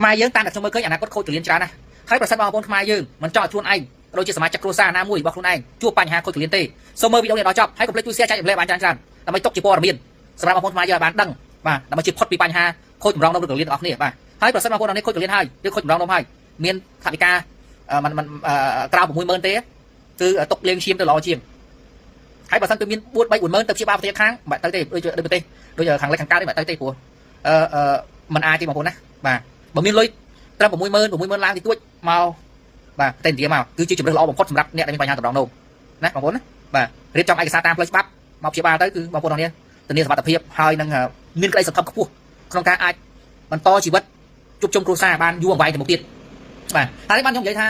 ខ្មែរយើងតាមតែខ្ញុំមើលឃើញអនាគតខូចកលៀនច្រើនណាស់ហើយប្រសិនបងប្អូនខ្មែរយើងមិនចង់ខ្លួនឯងដូចជាសមាជិកគ្រួសារណាមួយរបស់ខ្លួនឯងជួបបញ្ហាខូចកលៀនទេសូមមើលវីដេអូនេះដល់ចប់ហើយកុំភ្លេចជួយ share ចែករំលែកបានច្រើនដើម្បីទុកជាព័ត៌មានសម្រាប់បងប្អូនខ្មែរយើងឲ្យបានដឹងបាទដើម្បីជៀសផុតពីបញ្ហាខូចចម្រងនំរបស់កលៀនរបស់គ្នាបាទហើយប្រសិនបងប្អូននេះខូចកលៀនហើយឬខូចចម្រងនំហើយមានថវិកាมันក្រៅ 60000 ទេគឺទុកលេងឈាមទៅល្អជាងហើយបើសិនគឺមាន 4-40000 ទៅព្យាបាលប្រទេសខាងមិនទៅទេដូចប្រទេសដូចខាងលិចខាងកើតនេះមិនទៅទេព្រោះมันអាចទេបងប្អូនណាបាទបើមានលុយត្រឹម 60000 ឡើងតិចតួចមកបាទតែឥណ្ឌាមកគឺជាជម្រើសល្អបំផុតសម្រាប់អ្នកដែលមានបញ្ហាតម្រងនោមណាបងប្អូនណាបាទរៀបចំឯកសារតាមផ្លូវច្បាប់មកព្យាបាលទៅគឺបងប្អូនទាំងនេះធានាសុវត្ថិភាពហើយនឹងមានក្តីសង្ឃឹមខ្ពស់ក្នុងការអាចបន្តជីវិតជួបជុំគ្រួសារបានយូរអង្វែងទៅមុខទៀតបាទហើយបានខ្ញុំនិយាយថា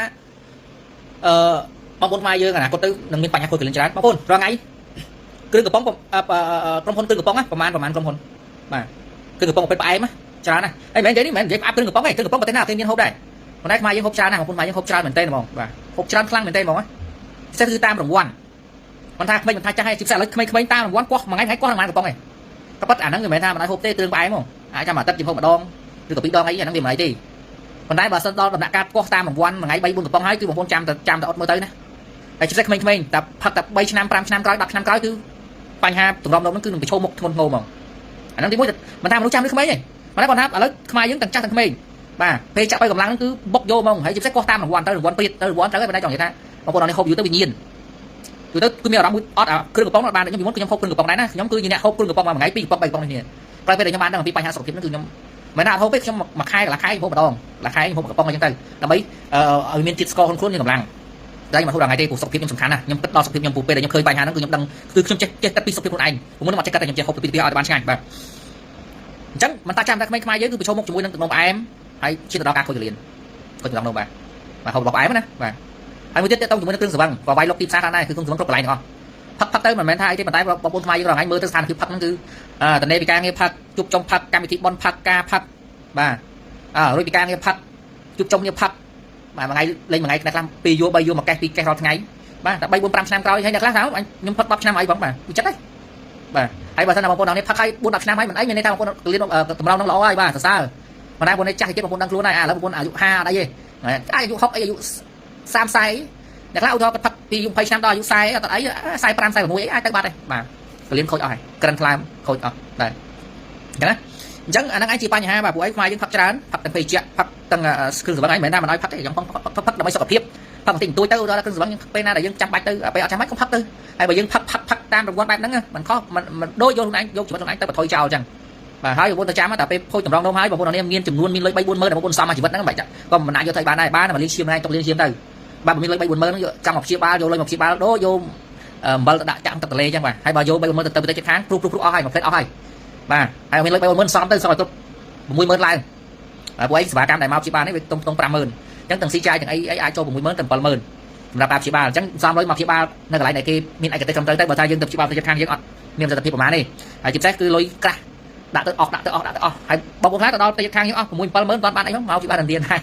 បងប្អូនខ្មែរយើងអនាគតទៅនឹងមានបញ្ហាខូចកលៀនច្រើនបងប្អូនរាល់ថ្ងៃគ្រឿងកំប៉ុងក្រុមហ៊ុនគ្រឿងកំប៉ុងប្រហែលក្រុមហ៊ុនបាទគ្រឿងកំប៉ុងពេលផ្អែមច្រើនណាស់ហើយមិនមែននិយាយនេះមិនមែននិយាយផ្អាប់គ្រឿងកំប៉ុងទេគ្រឿងកំប៉ុងប្រទេសណាគេមានហូបដែរប៉ុន្តែខ្មែរយើងហូបច្រើនណាស់បងប្អូនខ្មែរយើងហូបច្រើនមែនទែនហ្មងបាទហូបច្រើនខ្លាំងមែនទែនហ្មងពិសេសគឺតាមរង្វាន់មិនថាក្មេងមិនថាចាស់ហើយជាពិសេសឥឡូវក្មេងៗតាមរង្វាន់កោះមួយថ្ងៃកោះរង្វាន់កំប៉ុងទេក៏ប៉ុតអាហ្នឹងមិនមែនថាមិនឲ្យហូបទេគ្រឿងផ្អែមហ្មងអាចចាំអាទិត្យជាហូបម្ដងឬក៏ពីរដងអីអាហ្នឹងវាមិនអីទេប៉ុន្តែបើសិនដល់ដំណាក់កាលកោះតាមរង្វាន់មួយថ្ងៃ 3-4 កំប៉ុងហើយគឺបងប្អូនចាំតែអត់មើលទៅណាហើយជាពិសេសក្មេងៗតែផឹកតែ3ឆ្នាំ5ឆ្នាំក្រោយ10ឆ្នាំក្រោយគឺបញ្ហាទម្រាំនំហ្នឹងគឺនឹងប្រឈមមុខធ្ងន់ធ្ងរហ្មងអាហ្នឹងទីមួយមិនថាមនុស្សចាស់ឬក្មេងទេប៉ុន្តែគាត់ថាឥឡូវខ្មែរយើងទាំងចាស់ទាំងក្មេងបាទពេលចាក់3កម្លាំងហ្នឹងគឺបុកយកហ្មងហើយជាពិសេសកោះតាមរង្វាន់ទៅរង្វាន់ព្រាតទៅរង្វាន់ត្រូវហើយប៉ុន្តែចង់និយាយថាបងប្អូនអរនេះហូបយូរទៅវិញ្ញាណយូរទៅគឺមានអារម្មណ៍អត់គ្រឿងកំប៉ុងបានខ្ញុំពីមុនខ្ញុំហូបគ្រឿងកំប៉ុងដែរណាខ្ញុំគឺជាអ្នកហូបគ្រឿងកំប៉ុងមួយថ្ងៃ2កំប៉ុង3កំប៉ុងនេះក្រោយពេលដែលខ្ញុំបានដឹងអំពីបញ្ហាសុខភាពហ្នឹងគឺខ្ញុំមិនណាអត់ហូបទេខ្ញុំមួយខែកន្លះខែហូបម្ដងកន្លះខែហូបកំប៉ុងអញ្ចឹងទៅដើម្បីឲ្យមានជាតិស្ករខ្លួនមានកម្លាំងតែខ្ញុំហូបដល់ថ្ងៃទេព្រោះសុខភាពខ្ញុំសំខាន់ណាខ្ញុំគិតដល់សុខភាពខ្ញុំពូពេលដែលខ្ញុំឃើញបញ្ហាហ្នឹងគឺខ្ញុំដឹងគឺខ្ញុំចេះគិតពីសុខភាពខ្លួនឯងមុនមកចេះគិតតែខ្ញុំចេះហូបពីឲ្យបានឆ្ងាញ់បាទអញ្ចឹងមិនតាចាំតែក្មេងខ្មែរយើងគឺប្រឈមមុខជាមួយនឹងទឹកនំផ្អែមហើយឈានទៅដល់ការខូចកលៀនខូចចម្រងនោមបាទហូបរបស់ផ្អែមណាបាទហើយមួយទៀតតើតជាមួយនឹងគ្រឿងស្រវឹងក៏វាយលុកទីផ្សារថាដែរគឺគ្រឿងស្រវឹងគ្រប់កន្លែងទាំងអស់ផឹកទៅមិនមែនថាអីទេប៉ុន្តែបងប្អូនខ្មែរយើងរាល់ថ្ងៃមើលទៅស្ថានភាពផឹកហ្នឹងគឺតនេពីការងារផឹកជប់ចុងផឹកកម្មវិធីបន់ផឹកការផឹកបាទរួចពីការងារផឹកជប់ចុងងារផឹកបាទមួយថ្ងៃលេងមួយថ្ងៃខ្លះ2យូរ3យូរមួយកេះ2កេះរាល់ថ្ងៃបាទតែ3 4 5ឆ្នាំក្រោយហើយអ្នកខ្លះថាខ្ញុំផឹក10ឆ្នាំអីបងបាទវាចិត្តទេបាទហើយបើសិនណាបងប្អូនទាំងនេះផឹកហើយ4 10ឆ្នាំហើយមិនអីមានន័យថាបងប្អូនកលៀនតម្រងនឹងល្អហើយបាទសរសើរប៉ុន្តែបងប្អូននេះចាស់ទៀតបងប្អូនដឹងខ្លួនហើយឥឡូវបងប្អូនអាយុ50អត់អីទេអាយុ60អីអាយុ30 40អ្នកខ្លះឧទាហរណ៍ផឹកពី20ឆ្នាំដល់អាយុ40អត់អី45 46អីអាចទៅបាត់ទេបាទកលៀនខូចអស់ហើយក្រិនថ្លើមខូចអស់ដែរអញ្ចឹងអាហ្នឹងឯងជាបញ្ហាបាទពួកឯងខ្មែរយើងផឹកច្រើនផឹកទាំងភេសជ្ជៈផឹកទាំងគ្រឿងស្រវឹងឯងមិនមែនថាមិនឲ្យផឹកទេខ្ញុំផឹកដើម្បីសុខភាពផឹកបន្តិចបន្តួចទៅដល់គ្រឿងស្រវឹងពេលណាដែលយើងចាំបាច់ទៅពេលអត់ចាំបាច់ក៏ផឹកទៅហើយបើយើងផឹកតាមរង្វាន់បែបហ្នឹងមិនខុសមិនដូចយកខ្លួនឯងយកជីវិតខ្លួនឯងទៅបថុយចោលអញ្ចឹងបាទហើយបងប្អូនទៅចាំតែពេលខូចតម្រងនោមហើយបងប្អូននេះមានចំនួនមានលុយ 3-40000បងប្អូនសំមកជីវិតហ្នឹងមិនបាច់ក៏មិនអាចយកទៅបានដែរបានមកលេងឈាមហ្នឹងទុកលេងឈាមទៅបាទបើមានលុយ 3-40000ហ្នឹងយកចាំមកព្យាបាលយកលុយមកព្យាបាលដូចយកអំបិលទៅដាក់ចាក់ទឹកទន្លេអញ្ចឹងបាទហើយបើយក 3-40000ទៅប្រទេសជិតខាងព្រុសអស់ហើយមួយផ្លេតអស់ហើយបាទហើយមានលុយ 3-40000សំទៅសល់ទៅ 60000ឡើងពួកឯងសេវាកម្មដែលមកព្យាបាលនេះវាតុង 50000 អញ្ចឹងទាំងស៊ីចាយទាំងអីអាចចូល 60000 ទៅ 70000 សម្រាប់ការព្យាបាលអញ្ចឹងសំលុយមកព្យាបាលនៅកន្លែងដែលគេមានឯកទេសត្រឹមត្រូវទៅបើថាយើងទៅព្យាបាលប្រទេសខាងយើងអត់មានប្រសិទ្ធភាពប្រហែលទេហើយជាពិសេសគឺលុយក្រាស់ដាក់ទៅអស់ហើយបងប្អូនខ្លះទៅដល់ប្រទេសខាងយើងអស់ 6-70000 មិនបានអីមកព្យាបាលឥណ្ឌាដែ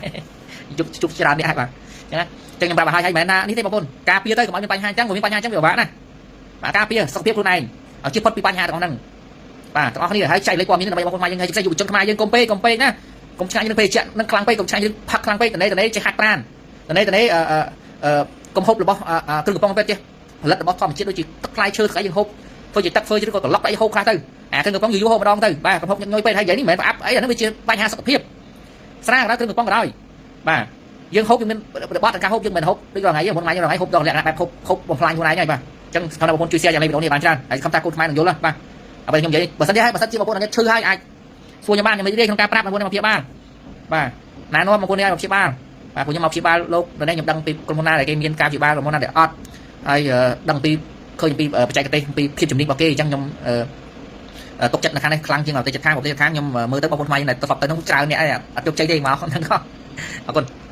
រជប់ច្រើននេះហើយបាទអញ្ចឹងខ្ញុំប្រាប់ឲ្យមិនមែនណានេះទេបងប្អូនការពារទៅកុំឲ្យមានបញ្ហាអញ្ចឹងបើមានបញ្ហាអញ្ចឹងវាពិបាកណាបាទការពារសុខភាពខ្លួនឯងឲ្យជៀសផុតពីបញ្ហាទាំងអស់ហ្នឹងបាទទាំងអស់គ្នាហើយចែកលេខព័ត៌មានដើម្បីបងប្អូនខ្មែរយើងហើយជាពិសេសយុវជនខ្មែរយើងកុំពេកណាកុំឆ្ងាញ់នឹងពេកនឹងខ្លាំងពេកកុំឆ្ងាញ់នឹងផឹកខ្លាំងពេកតនេចេះហាត់ប្រាណតនេកុំហូបរបស់គ្រឿងកំប៉ុងពេកចេះផលិតរបស់ធម្មជាតិដូចជាទឹកផ្លែឈើស្អីយើងហូបធ្វើជាទឹកធ្វើជាក៏ត្រឡប់អីហូបខ្លះទៅអាគ្រឿងកំប៉ុងយូរហូបម្ដងទៅបាទកុំហូបញ៉ុយពេកហើយនិយាយនេះមិនមែនប្រអាប់អីអានេះវាជាបញ្ហាសុខភាពស្រាគ្រឿងកំប៉ុងក៏ដោយបាទយើងហូបយើងមានរបត់ការហូបយើងមិនហូបដូចរងថ្ងៃយើងមុនថ្ងៃរងថ្ងៃហូបដល់លក្ខណៈបែបហូបបំផ្លាញខ្លួនឯងហើយបាទអញ្ចឹងស្ថានបងប្អូនជួយ share យ៉ាងនេះវីដេអូនេះបានច្រើនហើយខំតាកូនខ្មែរនឹងយល់បាទហើយខ្ញុំនិយាយបើសិនជាបងប្អូនឈឺហើយអាចសួរខ្ញុំបានខ្ញុំរីកក្នុងការប្រាប់បងប្អូនមកព្យាបាលបាទណែនាំបងប្អូននេះមកព្យាបាលបាទពួកខ្ញុំមកព្យាបាលលោកនៅនេះខ្ញុំដឹងពីក្រុមហ៊ុនណាដែលគេមានការព្យាបាលក្រុមហ៊ុនណាដែលអត់ហើយដឹងពីឃើញពីបច្ចេកទេសពីភាពជំនាញរបស់គេអញ្ចឹងខ្ញុំទុកចិត្តនៅខាងនេះខ្លាំងជាងប្រទេសជិតខាងខ្ញុំមើលទៅបងប្អូនខ្មែរដែលទៅទៅនោះច្រើនអ្នកឯងអត់ជោគជ័យទេមកហ្នឹងក៏អរគុណ